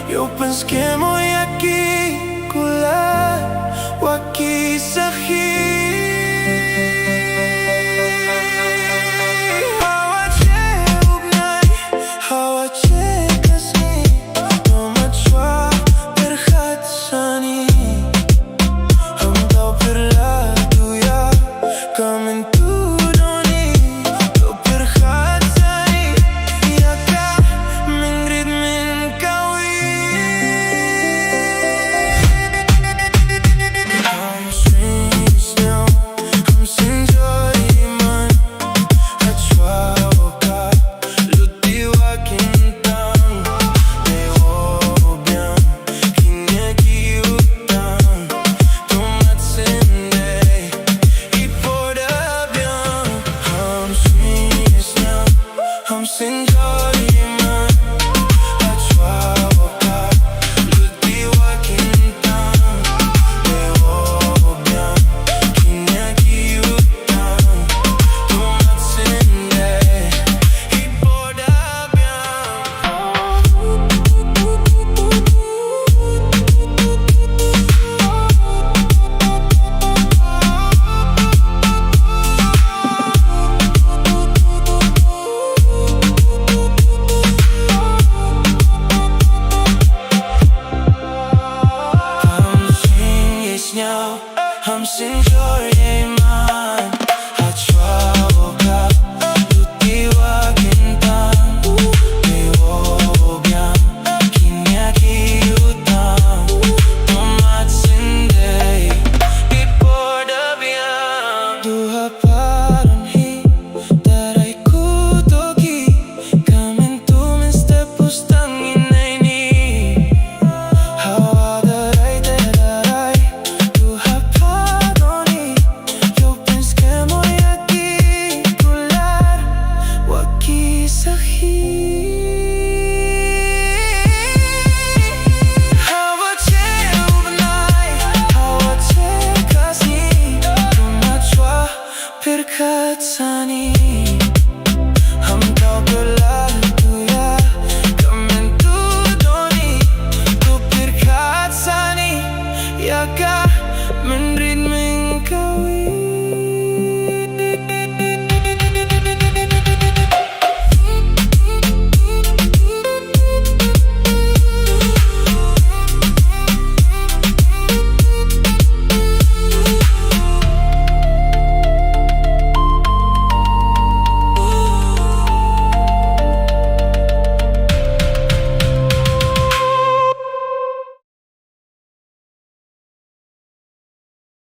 Eu penso que é muito aqui, colar, ou aqui, sorrir. हम sinjorje man, achwa lutiwa kintan, bewobyam, kinyakiutam, tomat sinde, ipodabyam. Duha parang daray kutogi, kamen tumen stepos tangin naini. Hawa daray daray, duha Sani, हम तो बुला तू या कमें तू दोनी तू फिर खात सानी या का मन रीत में